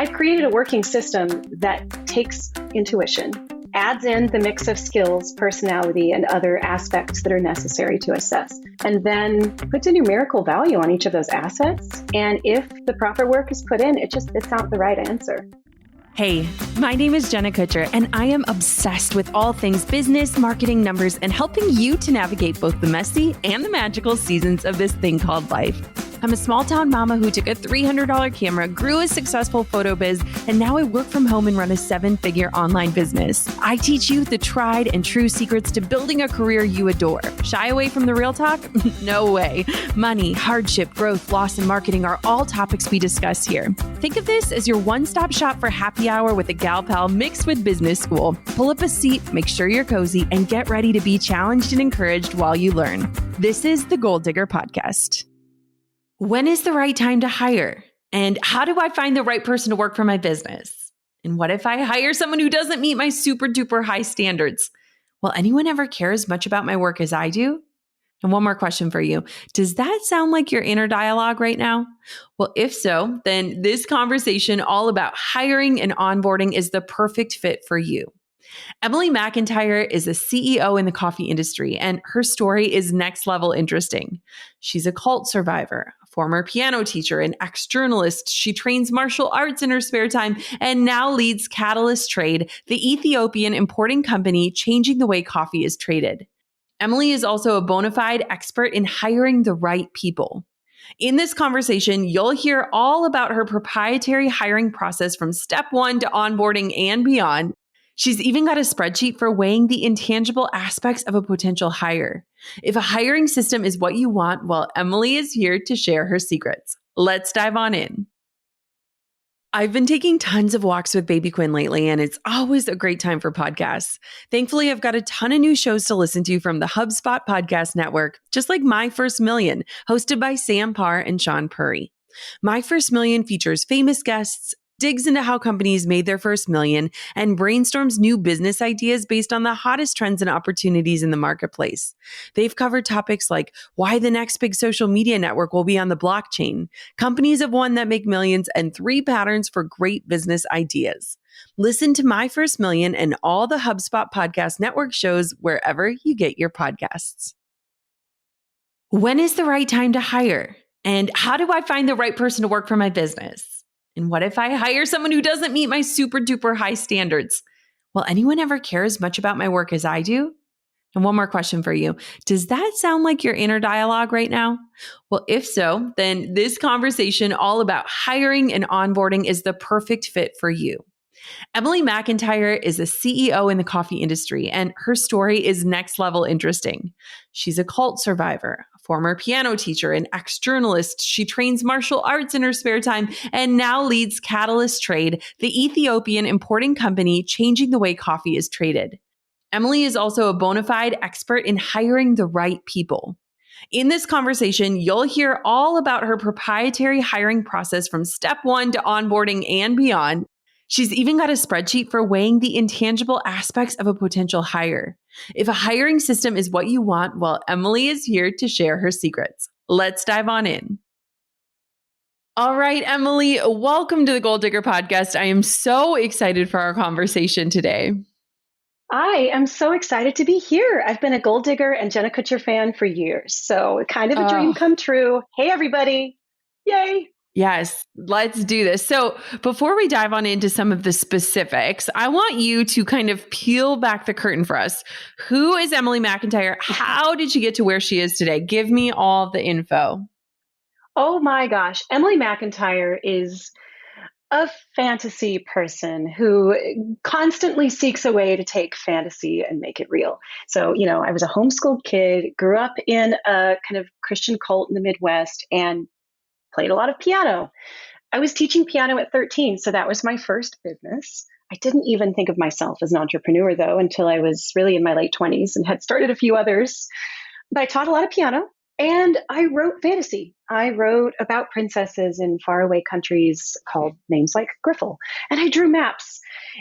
I've created a working system that takes intuition, adds in the mix of skills, personality, and other aspects that are necessary to assess, and then puts a numerical value on each of those assets. And if the proper work is put in, it just spits out the right answer. Hey, my name is Jenna Kutcher, and I am obsessed with all things business, marketing, numbers, and helping you to navigate both the messy and the magical seasons of this thing called life. I'm a small town mama who took a $300 camera, grew a successful photo biz, and now I work from home and run a 7-figure online business. I teach you the tried and true secrets to building a career you adore. Shy away from the real talk? No way. Money, hardship, growth, loss, and marketing are all topics we discuss here. Think of this as your one-stop shop for happy hour with a gal pal mixed with business school. Pull up a seat, make sure you're cozy, and get ready to be challenged and encouraged while you learn. This is the Goal Digger Podcast. When is the right time to hire? And how do I find the right person to work for my business? And what if I hire someone who doesn't meet my super duper high standards? Will anyone ever care as much about my work as I do? And one more question for you. Does that sound like your inner dialogue right now? Well, if so, then this conversation all about hiring and onboarding is the perfect fit for you. Emily Mcintyre is a CEO in the coffee industry, and her story is next level interesting. She's a cult survivor, a former piano teacher, an ex-journalist. She trains martial arts in her spare time and now leads Catalyst Trade, the Ethiopian importing company changing the way coffee is traded. Emily is also a bona fide expert in hiring the right people. In this conversation, you'll hear all about her proprietary hiring process from step one to onboarding and beyond. She's even got a spreadsheet for weighing the intangible aspects of a potential hire. If a hiring system is what you want, well, Emily is here to share her secrets. Let's dive on in. I've been taking tons of walks with Baby Quinn lately, and it's always a great time for podcasts. Thankfully, I've got a ton of new shows to listen to from the HubSpot podcast network, just like My First Million, hosted by Sam Parr and Sean Puri. My First Million features famous guests, digs into how companies made their first million, and brainstorms new business ideas based on the hottest trends and opportunities in the marketplace. They've covered topics like why the next big social media network will be on the blockchain, companies of one that make millions, and 3 patterns for great business ideas. Listen to My First Million and all the HubSpot podcast network shows wherever you get your podcasts. When is the right time to hire? And how do I find the right person to work for my business? And what if I hire someone who doesn't meet my super duper high standards? Will anyone ever care as much about my work as I do? And one more question for you. Does that sound like your inner dialogue right now? Well, if so, then this conversation all about hiring and onboarding is the perfect fit for you. Emily Mcintyre is a CEO in the coffee industry, and her story is next level interesting. She's a cult survivor, a former piano teacher, an ex-journalist. She trains martial arts in her spare time and now leads Catalyst Trade, the Ethiopian importing company changing the way coffee is traded. Emily is also a bona fide expert in hiring the right people. In this conversation, you'll hear all about her proprietary hiring process from step one to onboarding and beyond. She's even got a spreadsheet for weighing the intangible aspects of a potential hire. If a hiring system is what you want, well, Emily is here to share her secrets. Let's dive on in. All right, Emily, welcome to the Goal Digger Podcast. I am so excited for our conversation today. I am so excited to be here. I've been a Goal Digger and Jenna Kutcher fan for years, so kind of a dream come true. Hey, everybody. Yay. Yes, let's do this. So before we dive on into some of the specifics, I want you to kind of peel back the curtain for us. Who is Emily Mcintyre? How did she get to where she is today? Give me all the info. Oh my gosh. Emily Mcintyre is a fantasy person who constantly seeks a way to take fantasy and make it real. So, I was a homeschooled kid, grew up in a kind of Christian cult in the Midwest, and played a lot of piano. I was teaching piano at 13, so that was my first business. I didn't even think of myself as an entrepreneur, though, until I was really in my late 20s and had started a few others. But I taught a lot of piano, and I wrote fantasy. I wrote about princesses in faraway countries called names like Griffle, and I drew maps.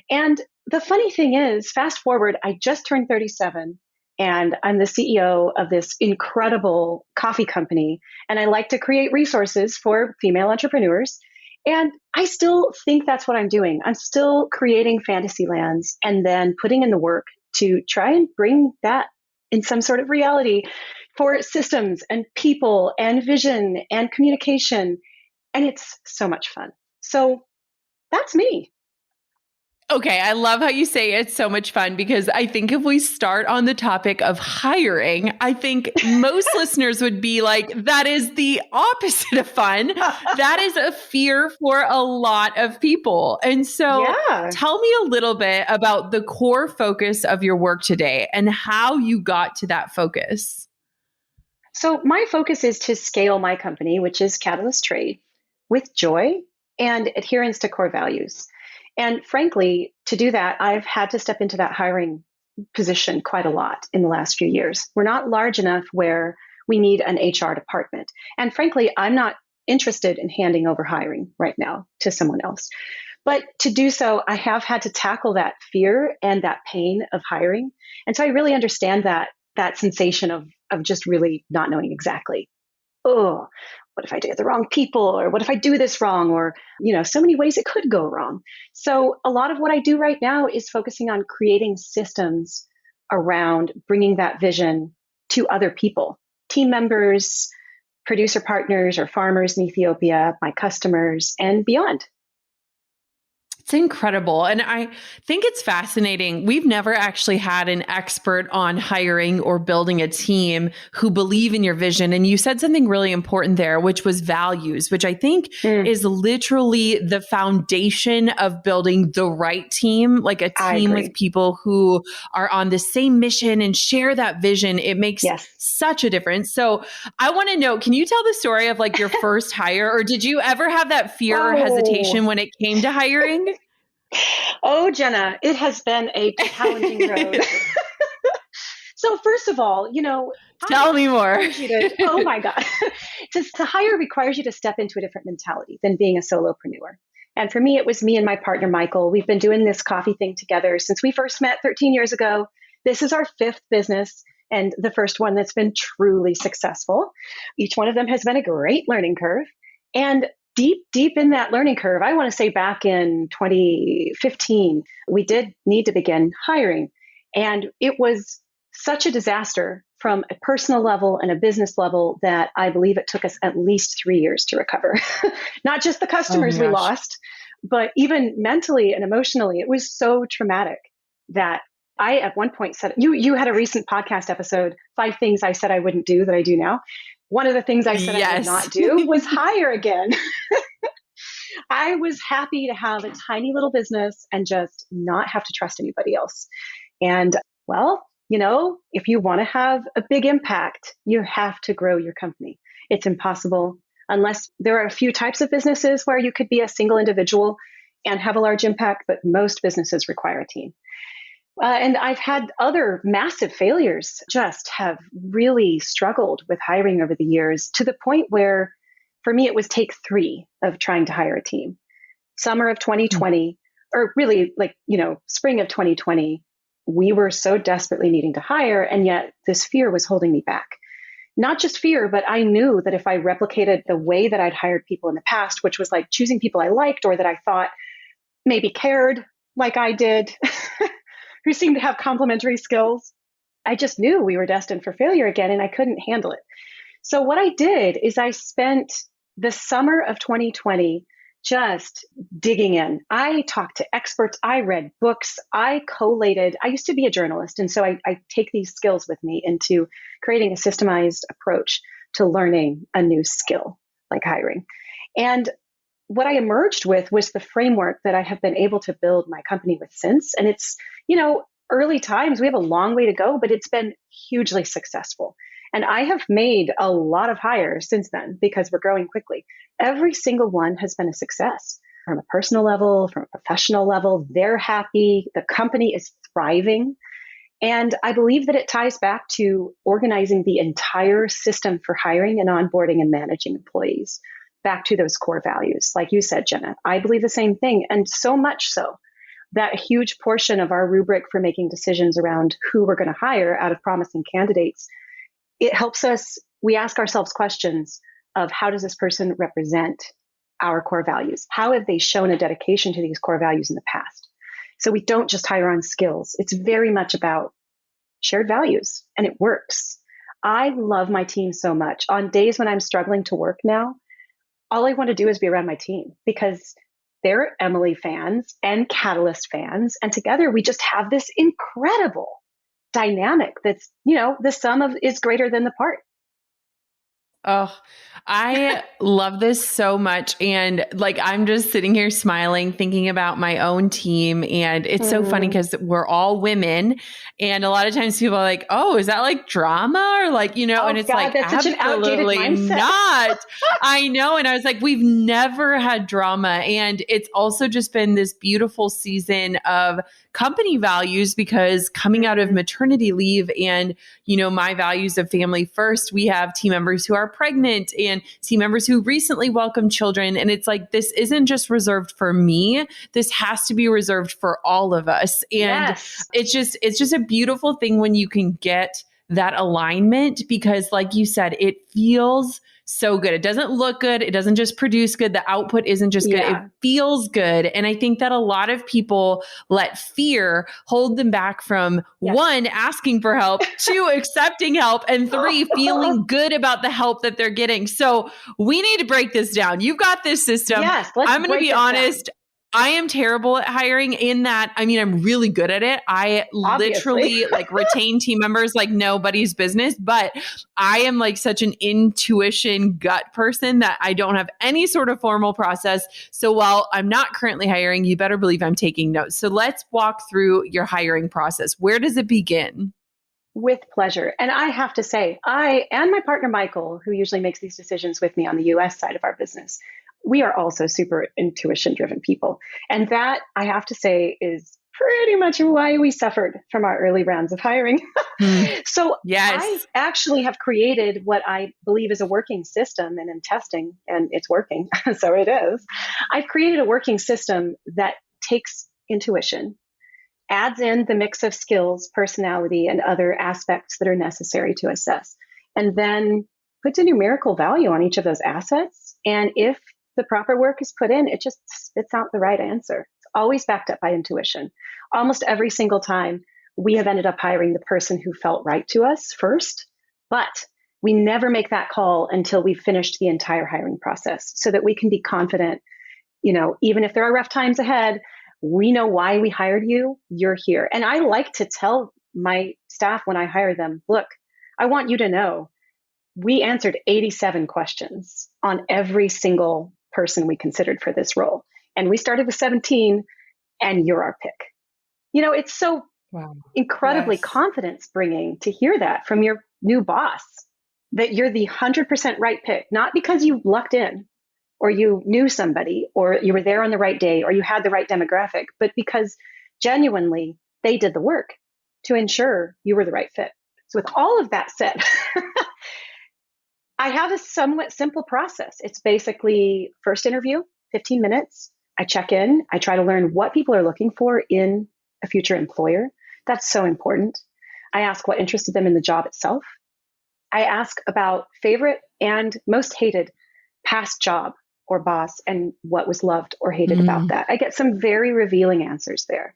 And the funny thing is, fast forward, I just turned 37, and I'm the CEO of this incredible coffee company. And I like to create resources for female entrepreneurs. And I still think that's what I'm doing. I'm still creating fantasy lands and then putting in the work to try and bring that in some sort of reality for systems and people and vision and communication. And it's so much fun. So that's me. Okay, I love how you say it's so much fun, because I think if we start on the topic of hiring, I think most listeners would be like, that is the opposite of fun. That is a fear for a lot of people. And so tell me a little bit about the core focus of your work today and how you got to that focus. So my focus is to scale my company, which is Catalyst Trade, with joy and adherence to core values. And frankly, to do that, I've had to step into that hiring position quite a lot in the last few years. We're not large enough where we need an HR department. And frankly, I'm not interested in handing over hiring right now to someone else. But to do so, I have had to tackle that fear and that pain of hiring. And so I really understand that sensation of just really not knowing exactly, oh, what if I get the wrong people? Or what if I do this wrong? Or, so many ways it could go wrong. So a lot of what I do right now is focusing on creating systems around bringing that vision to other people, team members, producer partners, or farmers in Ethiopia, my customers, and beyond. It's incredible. And I think it's fascinating. We've never actually had an expert on hiring or building a team who believe in your vision. And you said something really important there, which was values, which I think is literally the foundation of building the right team, like a team with people who are on the same mission and share that vision. It makes such a difference. So I want to know, can you tell the story of like your first hire, or did you ever have that fear or hesitation when it came to hiring? Oh, Jenna, it has been a challenging road. So first of all, tell me more. Oh my God. To hire requires you to step into a different mentality than being a solopreneur. And for me, it was me and my partner, Michael. We've been doing this coffee thing together since we first met 13 years ago. This is our 5th business and the first one that's been truly successful. Each one of them has been a great learning curve. And deep in that learning curve, I want to say back in 2015, we did need to begin hiring. And it was such a disaster from a personal level and a business level that I believe it took us at least 3 years to recover. Not just the customers we lost, but even mentally and emotionally, it was so traumatic that I at one point said, you had a recent podcast episode, 5 things I said I wouldn't do that I do now. One of the things I said I would not do was hire again. I was happy to have a tiny little business and just not have to trust anybody else. And well, if you want to have a big impact, you have to grow your company. It's impossible unless there are a few types of businesses where you could be a single individual and have a large impact, but most businesses require a team. And I've had other massive failures, just have really struggled with hiring over the years, to the point where for me, it was take 3 of trying to hire a team. Summer of 2020, or really spring of 2020, we were so desperately needing to hire. And yet this fear was holding me back. Not just fear, but I knew that if I replicated the way that I'd hired people in the past, which was like choosing people I liked or that I thought maybe cared like I did, who seemed to have complementary skills, I just knew we were destined for failure again, and I couldn't handle it. So what I did is I spent the summer of 2020 just digging in. I talked to experts. I read books. I collated. I used to be a journalist, and so I take these skills with me into creating a systemized approach to learning a new skill like hiring. And what I emerged with was the framework that I have been able to build my company with since. And it's, early times, we have a long way to go, but it's been hugely successful. And I have made a lot of hires since then because we're growing quickly. Every single one has been a success from a personal level, from a professional level. They're happy. The company is thriving. And I believe that it ties back to organizing the entire system for hiring and onboarding and managing employees back to those core values. Like you said, Jenna, I believe the same thing. And so much so that a huge portion of our rubric for making decisions around who we're going to hire out of promising candidates, it helps us, we ask ourselves questions of how does this person represent our core values? How have they shown a dedication to these core values in the past? So we don't just hire on skills. It's very much about shared values, and it works. I love my team so much. On days when I'm struggling to work now, all I want to do is be around my team because they're Emily fans and Catalyst fans. And together we just have this incredible dynamic that's, the sum of is greater than the part. Oh, I love this so much. And like, I'm just sitting here smiling, thinking about my own team. And it's so funny because we're all women. And a lot of times people are like, oh, is that like drama? Or like, and it's God, like, that's such an outdated absolutely mindset. not. I know. And I was like, we've never had drama. And it's also just been this beautiful season of company values because coming out of maternity leave and, my values of family first, we have team members who are pregnant and team members who recently welcomed children. And it's like, this isn't just reserved for me. This has to be reserved for all of us. And Yes. it's just a beautiful thing when you can get that alignment because like you said, it feels so good. It doesn't look good. It doesn't just produce good. The output isn't just good. Yeah. It feels good. And I think that a lot of people let fear hold them back from one, asking for help, two, accepting help, and three, feeling good about the help that they're getting. So we need to break this down. You've got this system. Yes, I'm going to be honest. I am terrible at hiring in that. I mean, I'm really good at it. I literally like retain team members like nobody's business, but I am like such an intuition gut person that I don't have any sort of formal process. So while I'm not currently hiring, you better believe I'm taking notes. So let's walk through your hiring process. Where does it begin? With pleasure. And I have to say, I and my partner, Michael, who usually makes these decisions with me on the US side of our business, we are also super intuition driven people. And that, I have to say, is pretty much why we suffered from our early rounds of hiring. So I actually have created what I believe is a working system, and in testing, and it's working. So it is. I've created a working system that takes intuition, adds in the mix of skills, personality, and other aspects that are necessary to assess, and then puts a numerical value on each of those assets. And if the proper work is put in, it just spits out the right answer. It's always backed up by intuition. Almost every single time, we have ended up hiring the person who felt right to us first, but we never make that call until we've finished the entire hiring process so that we can be confident, even if there are rough times ahead, we know why we hired you, you're here. And I like to tell my staff when I hire them, look, I want you to know we answered 87 questions on every single person we considered for this role. And we started with 17, and you're our pick. It's so incredibly confidence bringing to hear that from your new boss, that you're the 100% right pick, not because you lucked in or you knew somebody or you were there on the right day or you had the right demographic, but because genuinely they did the work to ensure you were the right fit. So with all of that said, I have a somewhat simple process. It's basically first interview, 15 minutes. I check in. I try to learn what people are looking for in a future employer. That's so important. I ask what interested them in the job itself. I ask about favorite and most hated past job or boss and what was loved or hated about that. I get some very revealing answers there.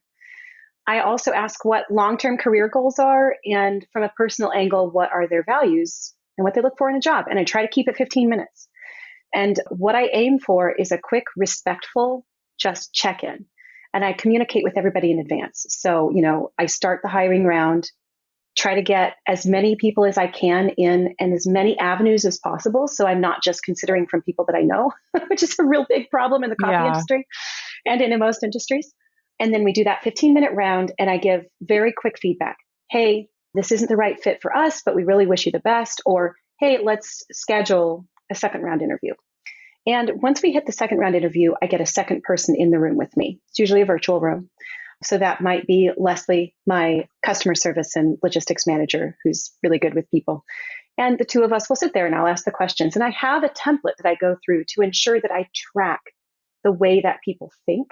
I also ask what long-term career goals are, and from a personal angle, what are their values and what they look for in a job. And I try to keep it 15 minutes. And what I aim for is a quick, respectful, just check-in. And I communicate with everybody in advance. So, I start the hiring round, try to get as many people as I can in and as many avenues as possible. So I'm not just considering from people that I know, which is a real big problem in the coffee industry and in most industries. And then we do that 15-minute round, and I give very quick feedback. Hey, this isn't the right fit for us, but we really wish you the best. Or, hey, let's schedule a second round interview. And once we hit the second round interview, I get a second person in the room with me. It's usually a virtual room. So that might be Leslie, my customer service and logistics manager, who's really good with people. And the two of us will sit there and I'll ask the questions. And I have a template that I go through to ensure that I track the way that people think,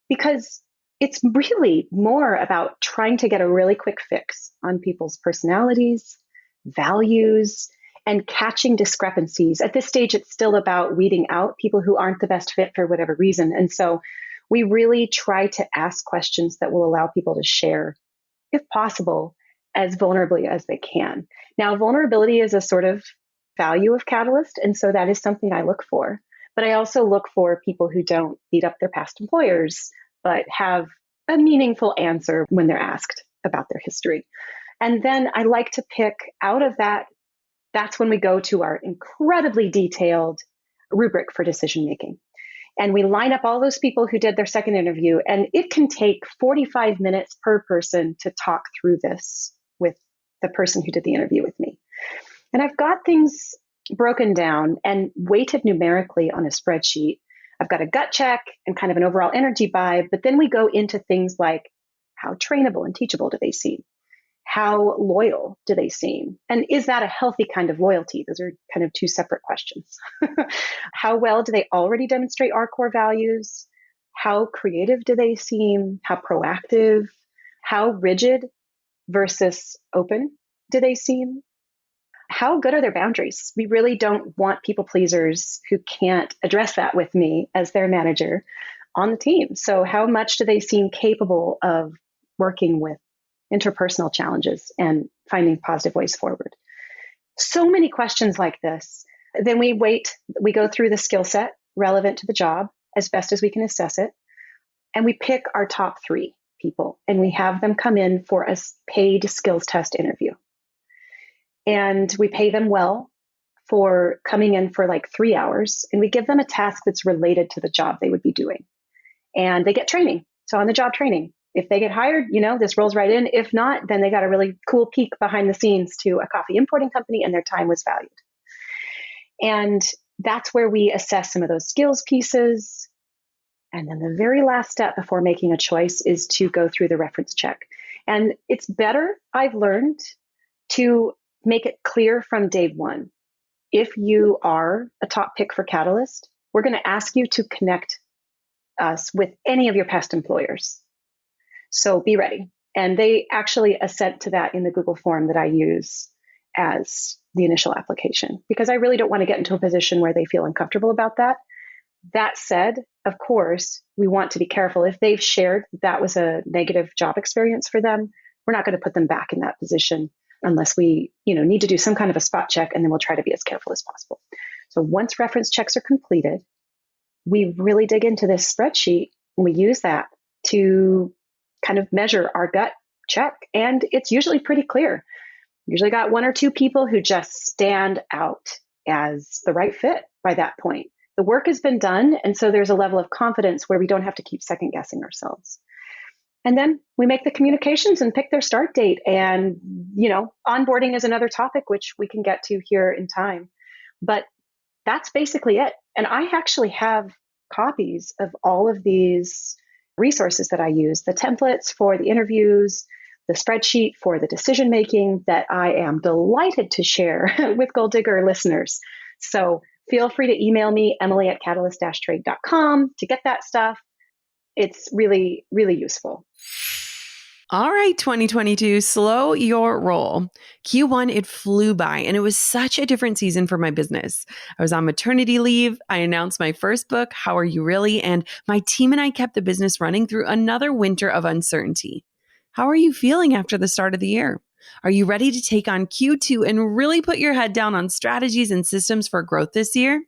because it's really more about trying to get a really quick fix on people's personalities, values, and catching discrepancies. At this stage, it's still about weeding out people who aren't the best fit for whatever reason. And so we really try to ask questions that will allow people to share, if possible, as vulnerably as they can. Now, vulnerability is a sort of value of Catalyst, and so that is something I look for. But I also look for people who don't beat up their past employers, but have a meaningful answer when they're asked about their history. And then I like to pick out of that. That's when we go to our incredibly detailed rubric for decision making. And we line up all those people who did their second interview. And it can take 45 minutes per person to talk through this with the person who did the interview with me. And I've got things broken down and weighted numerically on a spreadsheet. I've got a gut check and kind of an overall energy vibe. But then we go into things like, how trainable and teachable do they seem? How loyal do they seem? And is that a healthy kind of loyalty? Those are kind of two separate questions. How well do they already demonstrate our core values? How creative do they seem? How proactive? How rigid versus open do they seem? How good are their boundaries? We really don't want people pleasers who can't address that with me as their manager on the team. So how much do they seem capable of working with interpersonal challenges and finding positive ways forward? So many questions like this. Then we go through the skill set relevant to the job as best as we can assess it. And we pick our top 3 people and we have them come in for a paid skills test interview. And we pay them well for coming in for like 3 hours. And we give them a task that's related to the job they would be doing. And they get training. So on the job training. If they get hired, this rolls right in. If not, then they got a really cool peek behind the scenes to a coffee importing company and their time was valued. And that's where we assess some of those skills pieces. And then the very last step before making a choice is to go through the reference check. And it's better, I've learned, to make it clear from day one. If you are a top pick for Catalyst, we're going to ask you to connect us with any of your past employers. So be ready. And they actually assent to that in the Google form that I use as the initial application, because I really don't want to get into a position where they feel uncomfortable about that. That said, of course, we want to be careful. If they've shared that was a negative job experience for them, we're not going to put them back in that position unless we, need to do some kind of a spot check, and then we'll try to be as careful as possible. So once reference checks are completed, we really dig into this spreadsheet and we use that to kind of measure our gut check. And it's usually pretty clear. Usually got 1 or 2 people who just stand out as the right fit by that point. The work has been done. And so there's a level of confidence where we don't have to keep second guessing ourselves. And then we make the communications and pick their start date. And, onboarding is another topic, which we can get to here in time. But that's basically it. And I actually have copies of all of these resources that I use, the templates for the interviews, the spreadsheet for the decision making that I am delighted to share with Gold Digger listeners. So feel free to email me, emily@catalyst-trade.com, to get that stuff. It's really, really useful. All right, 2022, slow your roll. Q1, it flew by, and it was such a different season for my business. I was on maternity leave. I announced my first book, How Are You Really? And my team and I kept the business running through another winter of uncertainty. How are you feeling after the start of the year? Are you ready to take on Q2 and really put your head down on strategies and systems for growth this year?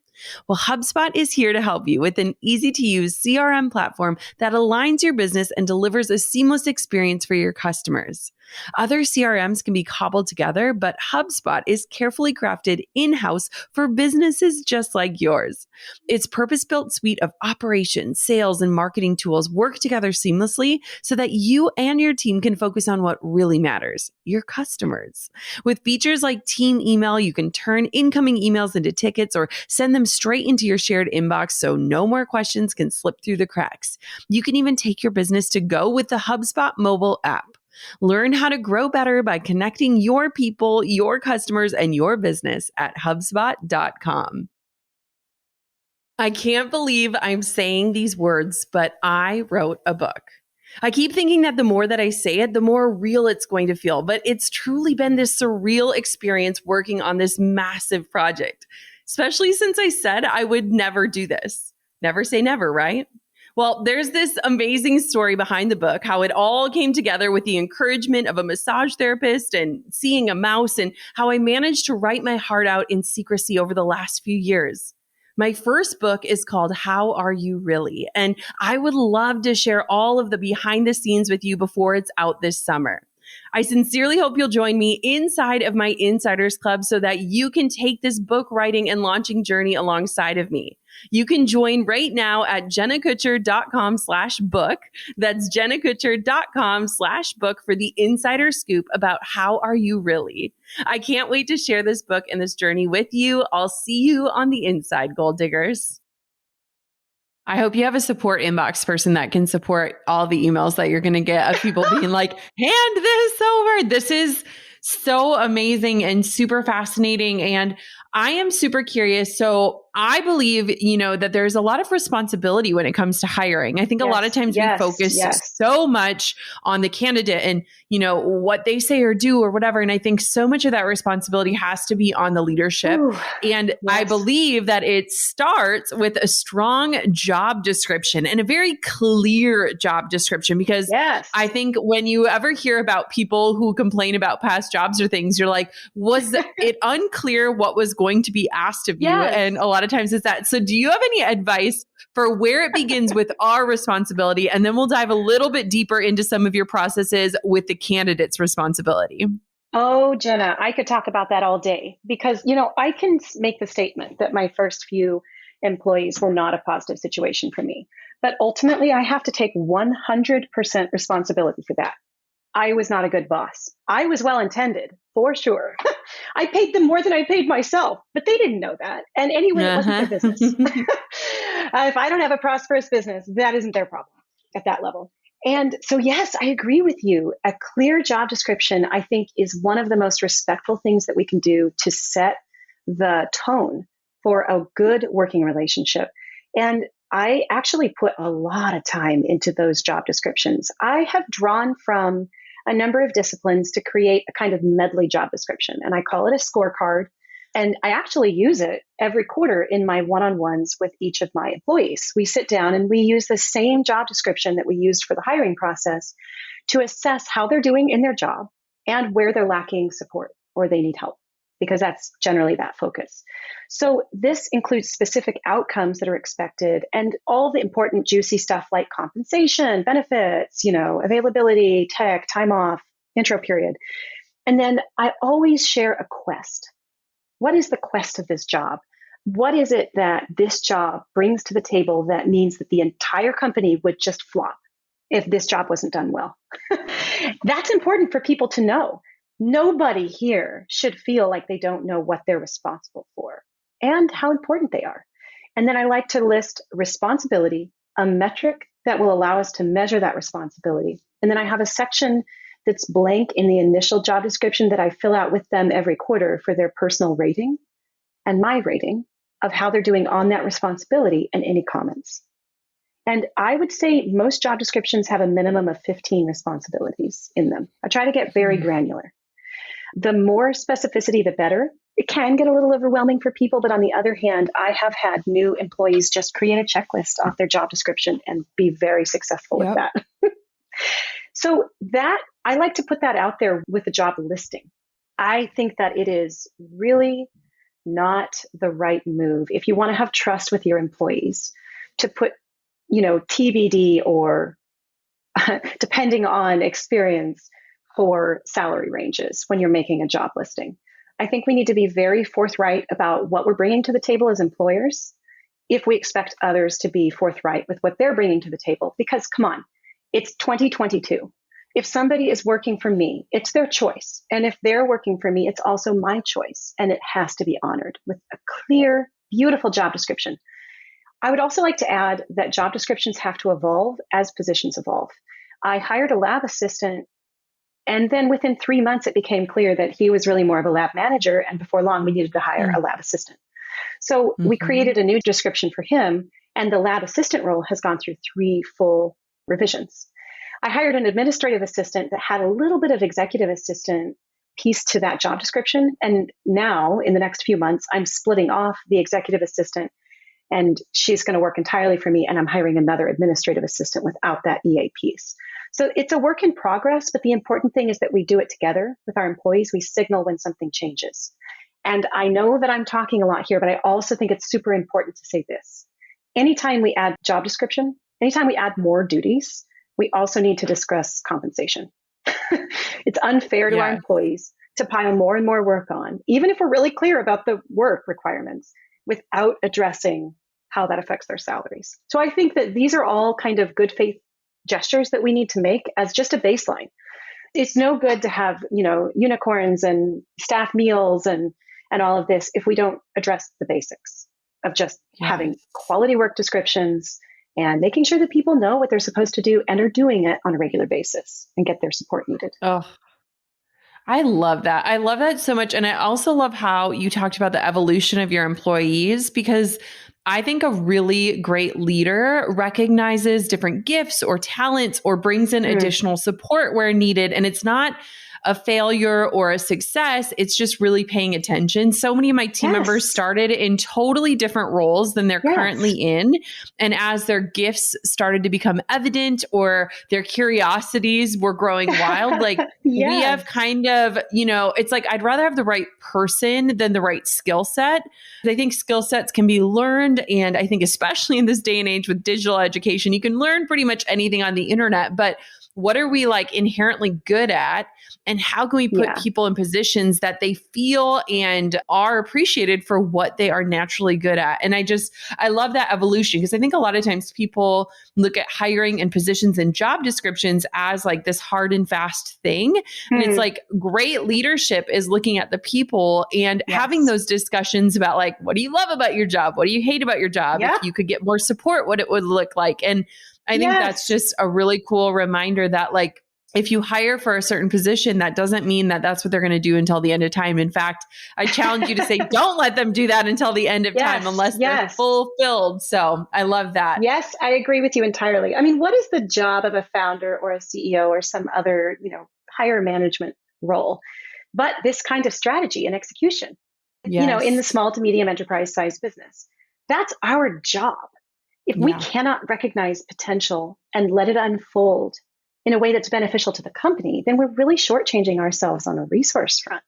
Well, HubSpot is here to help you with an easy-to-use CRM platform that aligns your business and delivers a seamless experience for your customers. Other CRMs can be cobbled together, but HubSpot is carefully crafted in-house for businesses just like yours. Its purpose-built suite of operations, sales, and marketing tools work together seamlessly so that you and your team can focus on what really matters, your customers. With features like team email, you can turn incoming emails into tickets or send them straight into your shared inbox so no more questions can slip through the cracks. You can even take your business to go with the HubSpot mobile app. Learn how to grow better by connecting your people, your customers, and your business at HubSpot.com. I can't believe I'm saying these words, but I wrote a book. I keep thinking that the more that I say it, the more real it's going to feel. But it's truly been this surreal experience working on this massive project, especially since I said I would never do this. Never say never, right? Well, there's this amazing story behind the book, how it all came together with the encouragement of a massage therapist and seeing a mouse, and how I managed to write my heart out in secrecy over the last few years. My first book is called How Are You Really? And I would love to share all of the behind the scenes with you before it's out this summer. I sincerely hope you'll join me inside of my Insiders Club so that you can take this book writing and launching journey alongside of me. You can join right now at jennakutcher.com/book. That's jennakutcher.com/book for the insider scoop about How Are You Really? I can't wait to share this book and this journey with you. I'll see you on the inside, gold diggers. I hope you have a support inbox person that can support all the emails that you're going to get of people being like, hand this over. This is so amazing and super fascinating. And I am super curious. So I believe, that there's a lot of responsibility when it comes to hiring. I think a lot of times we focus so much on the candidate and, what they say or do or whatever. And I think so much of that responsibility has to be on the leadership. And I believe that it starts with a strong job description and a very clear job description, because I think when you ever hear about people who complain about past jobs or things, you're like, was it unclear what was going to be asked of you? And a lot of times it's that. So do you have any advice for where it begins with our responsibility? And then we'll dive a little bit deeper into some of your processes with the candidate's responsibility. Oh, Jenna, I could talk about that all day because, I can make the statement that my first few employees were not a positive situation for me. But ultimately, I have to take 100% responsibility for that. I was not a good boss. I was well-intended, for sure. I paid them more than I paid myself, but they didn't know that. And anyway, it wasn't their business. If I don't have a prosperous business, that isn't their problem at that level. And so, yes, I agree with you. A clear job description, I think, is one of the most respectful things that we can do to set the tone for a good working relationship. And I actually put a lot of time into those job descriptions. I have drawn from a number of disciplines to create a kind of medley job description, and I call it a scorecard. And I actually use it every quarter in my one-on-ones with each of my employees. We sit down and we use the same job description that we used for the hiring process to assess how they're doing in their job and where they're lacking support or they need help, because that's generally that focus. So this includes specific outcomes that are expected and all the important juicy stuff like compensation, benefits, availability, tech, time off, intro period. And then I always share a quest. What is the quest of this job? What is it that this job brings to the table that means that the entire company would just flop if this job wasn't done well? That's important for people to know. Nobody here should feel like they don't know what they're responsible for and how important they are. And then I like to list responsibility, a metric that will allow us to measure that responsibility. And then I have a section that's blank in the initial job description that I fill out with them every quarter for their personal rating and my rating of how they're doing on that responsibility and any comments. And I would say most job descriptions have a minimum of 15 responsibilities in them. I try to get very granular. The more specificity, the better. It can get a little overwhelming for people, but on the other hand, I have had new employees just create a checklist off their job description and be very successful with that. So that I like to put that out there with the job listing. I think that it is really not the right move if you want to have trust with your employees to put, TBD or depending on experience for salary ranges when you're making a job listing. I think we need to be very forthright about what we're bringing to the table as employers if we expect others to be forthright with what they're bringing to the table. Because come on, it's 2022. If somebody is working for me, it's their choice. And if they're working for me, it's also my choice. And it has to be honored with a clear, beautiful job description. I would also like to add that job descriptions have to evolve as positions evolve. I hired a lab assistant, and then within 3 months, it became clear that he was really more of a lab manager. And before long, we needed to hire a lab assistant. So we created a new description for him, and the lab assistant role has gone through 3 full revisions. I hired an administrative assistant that had a little bit of executive assistant piece to that job description. And now in the next few months, I'm splitting off the executive assistant and she's going to work entirely for me. And I'm hiring another administrative assistant without that EA piece. So it's a work in progress, but the important thing is that we do it together with our employees. We signal when something changes. And I know that I'm talking a lot here, but I also think it's super important to say this. Anytime we add job description, anytime we add more duties, we also need to discuss compensation. It's unfair to our employees to pile more and more work on, even if we're really clear about the work requirements, without addressing how that affects their salaries. So I think that these are all kind of good faith gestures that we need to make as just a baseline. It's no good to have, unicorns and staff meals and all of this if we don't address the basics of just having quality work descriptions and making sure that people know what they're supposed to do and are doing it on a regular basis and get their support needed. Oh, I love that. I love that so much. And I also love how you talked about the evolution of your employees, because I think a really great leader recognizes different gifts or talents or brings in additional support where needed. And it's not a failure or a success. It's just really paying attention. So many of my team members started in totally different roles than they're currently in. And as their gifts started to become evident or their curiosities were growing wild, like we have kind of, it's like, I'd rather have the right person than the right skill set. I think skill sets can be learned. And I think especially in this day and age with digital education, you can learn pretty much anything on the internet, but what are we like inherently good at? And how can we put people in positions that they feel and are appreciated for what they are naturally good at? And I love that evolution, because I think a lot of times people look at hiring and positions and job descriptions as like this hard and fast thing. And it's like great leadership is looking at the people and having those discussions about like, what do you love about your job? What do you hate about your job? If you could get more support, what it would look like. And I think that's just a really cool reminder that like, if you hire for a certain position, that doesn't mean that that's what they're going to do until the end of time. In fact, I challenge you to say, don't let them do that until the end of time unless they're fulfilled. So I love that. Yes, I agree with you entirely. I mean, what is the job of a founder or a CEO or some other, higher management role, but this kind of strategy and execution, in the small to medium enterprise size business? That's our job. If we cannot recognize potential and let it unfold in a way that's beneficial to the company, then we're really shortchanging ourselves on a resource front.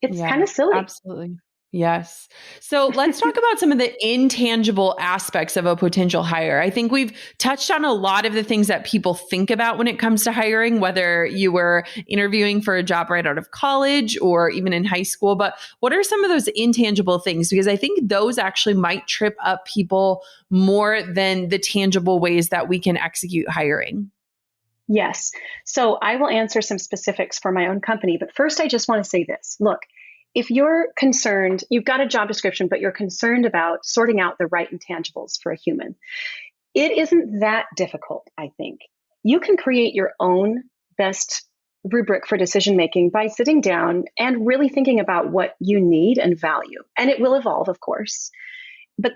It's kind of silly. Absolutely. Yes. So let's talk about some of the intangible aspects of a potential hire. I think we've touched on a lot of the things that people think about when it comes to hiring, whether you were interviewing for a job right out of college or even in high school. But what are some of those intangible things? Because I think those actually might trip up people more than the tangible ways that we can execute hiring. Yes. So I will answer some specifics for my own company. But first, I just want to say this. Look, if you're concerned, you've got a job description, but you're concerned about sorting out the right intangibles for a human, it isn't that difficult, I think. You can create your own best rubric for decision making by sitting down and really thinking about what you need and value. And it will evolve, of course. But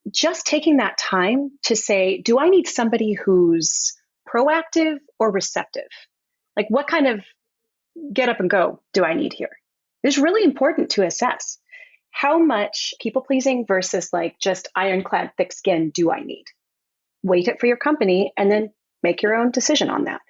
just taking that time to say, do I need somebody who's proactive or receptive? Like, what kind of get up and go do I need here? It's really important to assess how much people pleasing versus like just ironclad thick skin do I need? Weight it for your company and then make your own decision on that.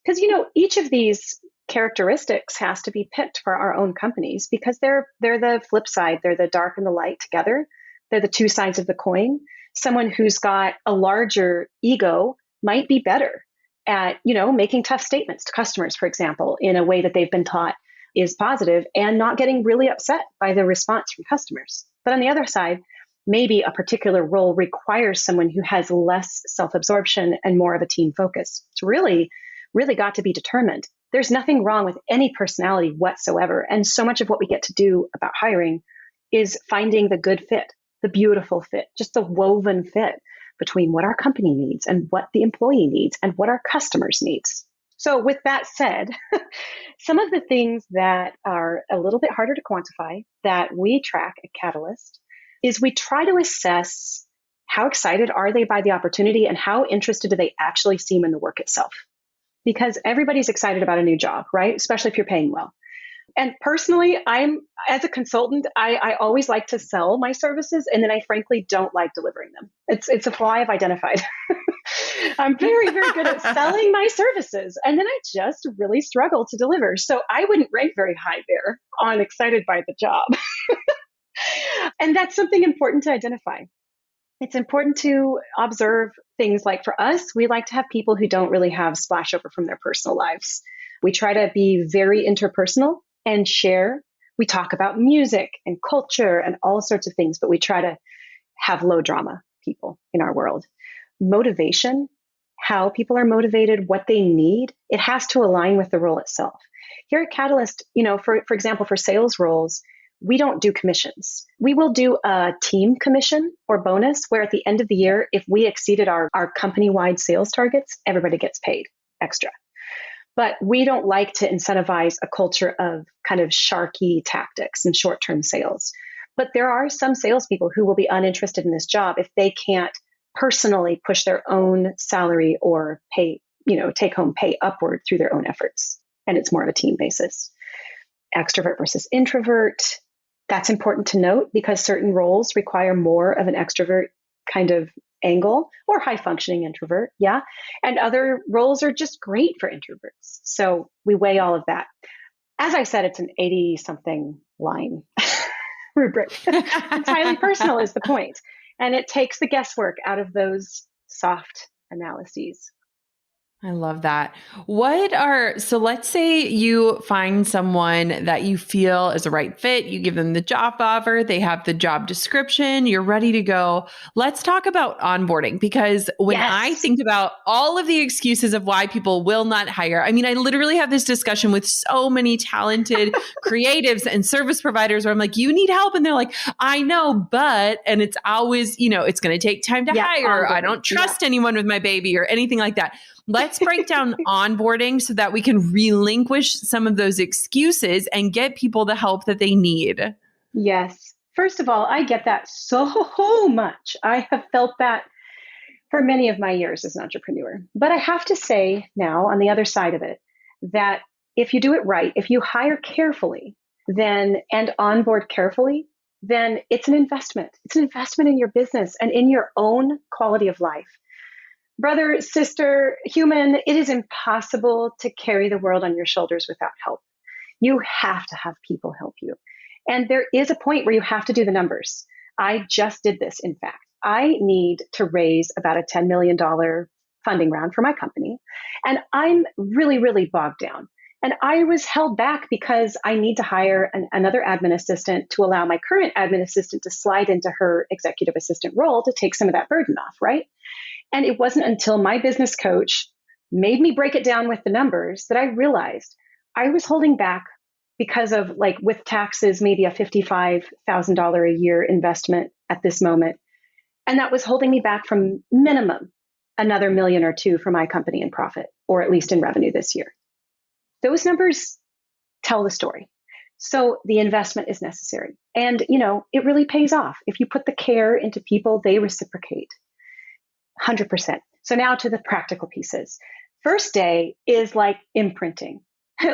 Because, each of these characteristics has to be picked for our own companies because they're the flip side. They're the dark and the light together. They're the two sides of the coin. Someone who's got a larger ego might be better at, making tough statements to customers, for example, in a way that they've been taught is positive and not getting really upset by the response from customers. But on the other side, maybe a particular role requires someone who has less self-absorption and more of a team focus. It's really, really got to be determined. There's nothing wrong with any personality whatsoever. And so much of what we get to do about hiring is finding the good fit, the beautiful fit, just the woven fit between what our company needs and what the employee needs and what our customers needs. So with that said, some of the things that are a little bit harder to quantify that we track at Catalyst is we try to assess how excited are they by the opportunity and how interested do they actually seem in the work itself. because everybody's excited about a new job, right? Especially if you're paying well. And personally, as a consultant, I always like to sell my services, and then I frankly don't like delivering them. It's a flaw I've identified. I'm very, very good at selling my services, and then I just really struggle to deliver. So I wouldn't rank very high there on excited by the job. And that's something important to identify. It's important to observe things like, for us, we like to have people who don't really have splashover from their personal lives. We try to be very interpersonal and share. We talk about music and culture and all sorts of things, but we try to have low drama people in our world. Motivation, how people are motivated, what they need, it has to align with the role itself. Here at Catalyst, for example, for sales roles, we don't do commissions. We will do a team commission or bonus where at the end of the year, if we exceeded our company-wide sales targets, everybody gets paid extra. But we don't like to incentivize a culture of kind of sharky tactics and short-term sales. But there are some salespeople who will be uninterested in this job if they can't personally push their own salary or pay, take-home pay upward through their own efforts. And it's more of a team basis. Extrovert versus introvert. That's important to note because certain roles require more of an extrovert kind of angle or high functioning introvert. Yeah. And other roles are just great for introverts. So we weigh all of that. As I said, it's an 80 something line rubric. It's highly personal is the point. And it takes the guesswork out of those soft analyses. I love that. So let's say you find someone that you feel is a right fit. You give them the job offer. They have the job description. You're ready to go. Let's talk about onboarding, because when I think about all of the excuses of why people will not hire, I literally have this discussion with so many talented creatives and service providers where I'm like, you need help. And they're like, I know, but, and it's always, it's going to take time to hire. I don't trust anyone with my baby or anything like that. Let's break down onboarding so that we can relinquish some of those excuses and get people the help that they need. Yes. First of all, I get that so much. I have felt that for many of my years as an entrepreneur. But I have to say now, on the other side of it, that if you do it right, if you hire carefully, and onboard carefully, then it's an investment. It's an investment in your business and in your own quality of life. Brother, sister, human, it is impossible to carry the world on your shoulders without help. You have to have people help you. And there is a point where you have to do the numbers. I just did this, in fact. I need to raise about a $10 million funding round for my company. And I'm really, really bogged down. And I was held back because I need to hire another admin assistant to allow my current admin assistant to slide into her executive assistant role to take some of that burden off, right? And it wasn't until my business coach made me break it down with the numbers that I realized I was holding back because of, like, with taxes, maybe a $55,000 a year investment at this moment. And that was holding me back from minimum another $1 million or $2 million for my company in profit, or at least in revenue this year. Those numbers tell the story. So the investment is necessary. And, it really pays off. If you put the care into people, they reciprocate. 100%. So now to the practical pieces. First day is like imprinting,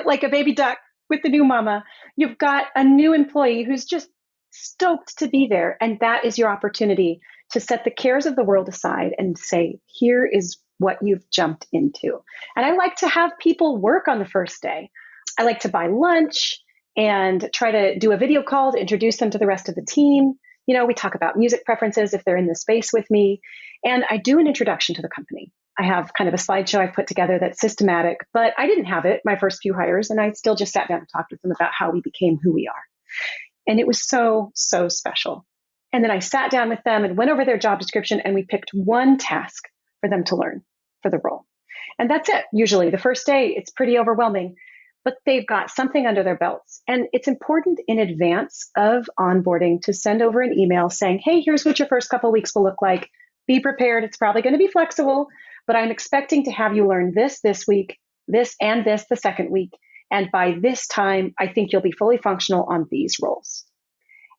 like a baby duck with the new mama. You've got a new employee who's just stoked to be there. And that is your opportunity to set the cares of the world aside and say, here is what you've jumped into. And I like to have people work on the first day. I like to buy lunch and try to do a video call to introduce them to the rest of the team. We talk about music preferences if they're in the space with me. And I do an introduction to the company. I have kind of a slideshow I've put together that's systematic, but I didn't have it my first few hires. And I still just sat down and talked with them about how we became who we are. And it was so, so special. And then I sat down with them and went over their job description, and we picked one task for them to learn for the role. And that's it. Usually the first day, it's pretty overwhelming, but they've got something under their belts. And it's important in advance of onboarding to send over an email saying, hey, here's what your first couple of weeks will look like. Be prepared. It's probably going to be flexible, but I'm expecting to have you learn this week, this and this the second week. And by this time, I think you'll be fully functional on these roles.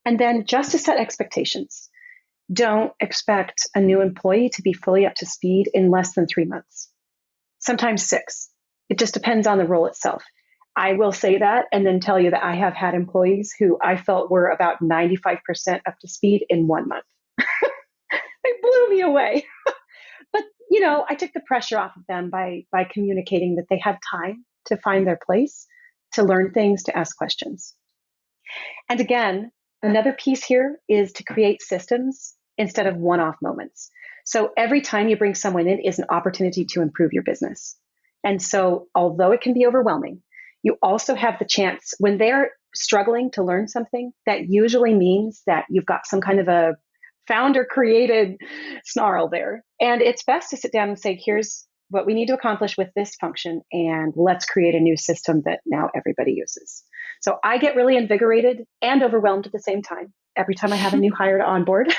And then just to set expectations, don't expect a new employee to be fully up to speed in less than 3 months, sometimes 6. It just depends on the role itself. I will say that and then tell you that I have had employees who I felt were about 95% up to speed in 1 month. They blew me away. But, I took the pressure off of them by communicating that they had time to find their place, to learn things, to ask questions. And again, another piece here is to create systems instead of one-off moments. So every time you bring someone in is an opportunity to improve your business. And so although it can be overwhelming, you also have the chance when they're struggling to learn something, that usually means that you've got some kind of a founder created snarl there. And it's best to sit down and say, here's what we need to accomplish with this function, and let's create a new system that now everybody uses. So I get really invigorated and overwhelmed at the same time every time I have a new hire to onboard.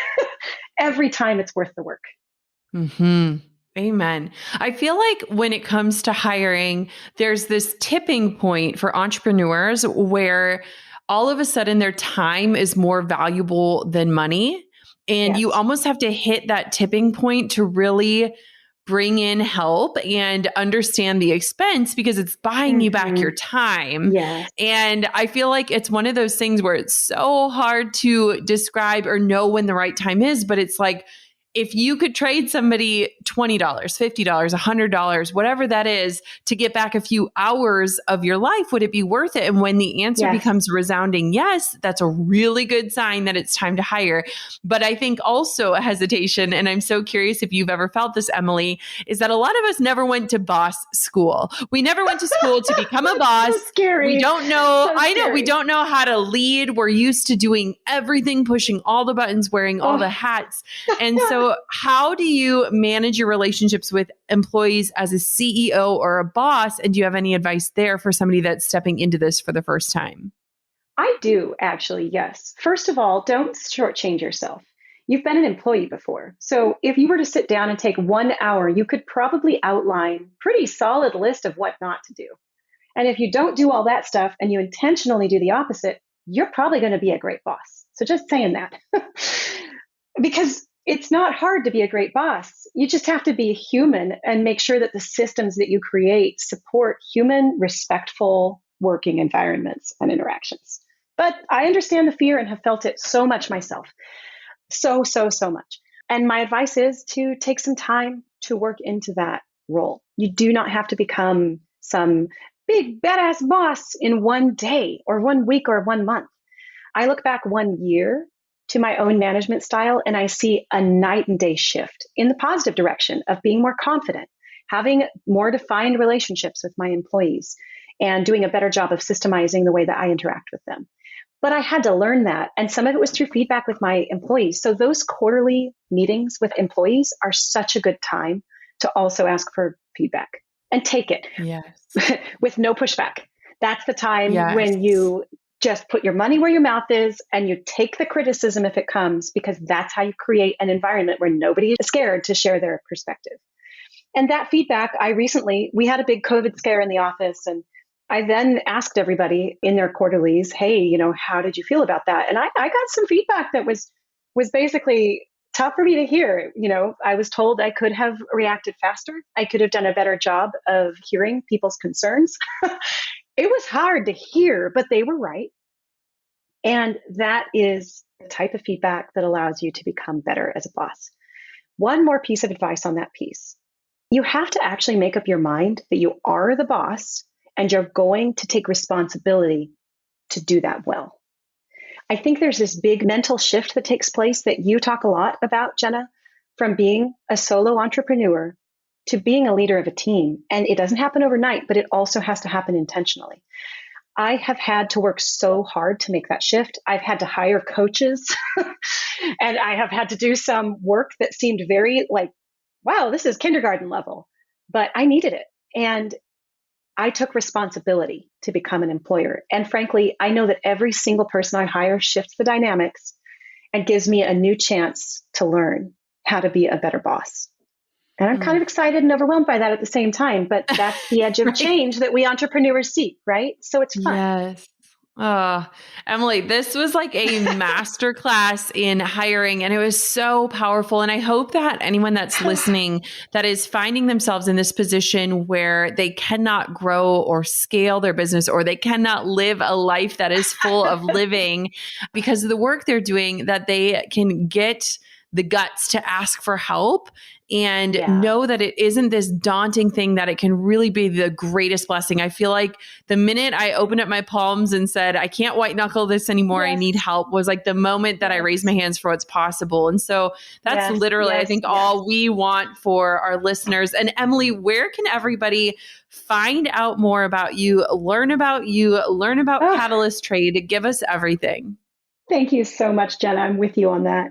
Every time it's worth the work. Mm-hmm. Amen. I feel like when it comes to hiring, there's this tipping point for entrepreneurs where all of a sudden their time is more valuable than money. And you almost have to hit that tipping point to really bring in help and understand the expense, because it's buying you back your time. Yes. And I feel like it's one of those things where it's so hard to describe or know when the right time is, but it's like, if you could trade somebody $20, $50, $100, whatever that is, to get back a few hours of your life, would it be worth it? And when the answer becomes resounding yes, that's a really good sign that it's time to hire. But I think also a hesitation, and I'm so curious if you've ever felt this, Emily, is that a lot of us never went to boss school. We never went to school to become a boss. So scary. We don't know. So I know we don't know how to lead. We're used to doing everything, pushing all the buttons, wearing all the hats. And so how do you manage your relationships with employees as a CEO or a boss? And do you have any advice there for somebody that's stepping into this for the first time? I do, actually, yes. First of all, don't shortchange yourself. You've been an employee before. So if you were to sit down and take 1 hour, you could probably outline a pretty solid list of what not to do. And if you don't do all that stuff and you intentionally do the opposite, you're probably going to be a great boss. So just saying that. Because it's not hard to be a great boss. You just have to be human and make sure that the systems that you create support human, respectful working environments and interactions. But I understand the fear and have felt it so much myself. So much. And my advice is to take some time to work into that role. You do not have to become some big badass boss in one day or 1 week or 1 month. I look back 1 year to my own management style, and I see a night and day shift in the positive direction of being more confident, having more defined relationships with my employees, and doing a better job of systemizing the way that I interact with them. But I had to learn that. And some of it was through feedback with my employees. So those quarterly meetings with employees are such a good time to also ask for feedback and take it with no pushback. That's the time when you just put your money where your mouth is and you take the criticism if it comes, because that's how you create an environment where nobody is scared to share their perspective. And that feedback, we had a big COVID scare in the office, and I then asked everybody in their quarterlies, hey, how did you feel about that? And I got some feedback that was basically tough for me to hear. I was told I could have reacted faster. I could have done a better job of hearing people's concerns. It was hard to hear, but they were right. And that is the type of feedback that allows you to become better as a boss. One more piece of advice on that piece. You have to actually make up your mind that you are the boss and you're going to take responsibility to do that well. I think there's this big mental shift that takes place that you talk a lot about, Jenna, from being a solo entrepreneur to being a leader of a team. And it doesn't happen overnight, but it also has to happen intentionally. I have had to work so hard to make that shift. I've had to hire coaches and I have had to do some work that seemed very wow, this is kindergarten level, but I needed it. And I took responsibility to become an employer. And frankly, I know that every single person I hire shifts the dynamics and gives me a new chance to learn how to be a better boss. And I'm kind of excited and overwhelmed by that at the same time, but that's the edge of change that we entrepreneurs seek, right? So it's fun. Yes. Emily, this was like a masterclass in hiring, and it was so powerful. And I hope that anyone that's listening that is finding themselves in this position where they cannot grow or scale their business, or they cannot live a life that is full of living because of the work they're doing, that they can get the guts to ask for help and know that it isn't this daunting thing, that it can really be the greatest blessing. I feel like the minute I opened up my palms and said, I can't white knuckle this anymore, I need help, was like the moment that I raised my hands for what's possible. And so that's literally, I think, all we want for our listeners. And Emily, where can everybody find out more about you, learn about Catalyst Trade? Give us everything. Thank you so much, Jenna. I'm with you on that.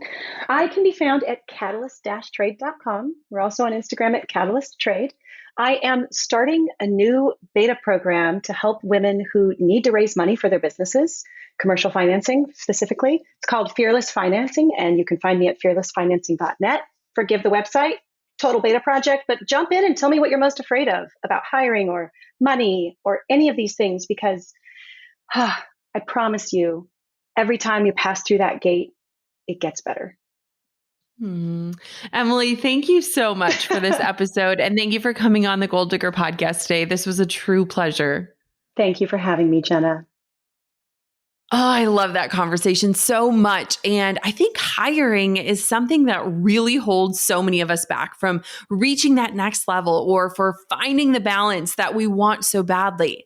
I can be found at catalyst-trade.com. We're also on Instagram at Catalyst Trade. I am starting a new beta program to help women who need to raise money for their businesses, commercial financing specifically. It's called Fearless Financing, and you can find me at fearlessfinancing.net. Forgive the website, total beta project, but jump in and tell me what you're most afraid of about hiring or money or any of these things, because I promise you, every time you pass through that gate, it gets better. Emily, thank you so much for this episode. And thank you for coming on the Goal Digger podcast today. This was a true pleasure. Thank you for having me, Jenna. Oh, I love that conversation so much. And I think hiring is something that really holds so many of us back from reaching that next level, or for finding the balance that we want so badly.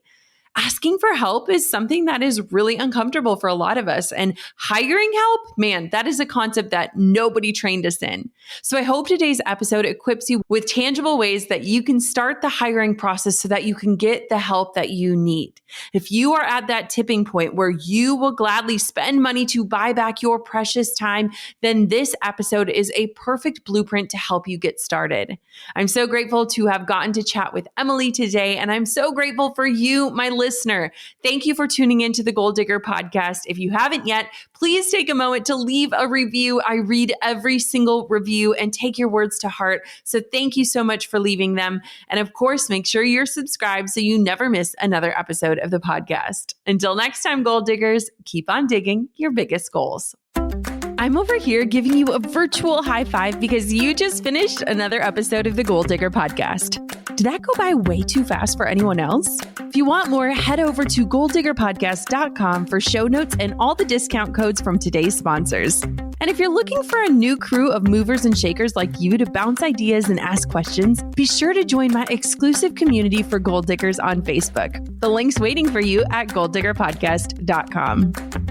Asking for help is something that is really uncomfortable for a lot of us. And hiring help, man, that is a concept that nobody trained us in. So I hope today's episode equips you with tangible ways that you can start the hiring process so that you can get the help that you need. If you are at that tipping point where you will gladly spend money to buy back your precious time, then this episode is a perfect blueprint to help you get started. I'm so grateful to have gotten to chat with Emily today, and I'm so grateful for you, my listener. Thank you for tuning into the Goal Digger podcast. If you haven't yet, please take a moment to leave a review. I read every single review and take your words to heart. So thank you so much for leaving them. And of course, make sure you're subscribed so you never miss another episode of the podcast. Until next time, Goal Diggers, keep on digging your biggest goals. I'm over here giving you a virtual high five because you just finished another episode of the Goal Digger podcast. Did that go by way too fast for anyone else? If you want more, head over to goaldiggerpodcast.com for show notes and all the discount codes from today's sponsors. And if you're looking for a new crew of movers and shakers like you to bounce ideas and ask questions, be sure to join my exclusive community for Goal Diggers on Facebook. The link's waiting for you at goaldiggerpodcast.com.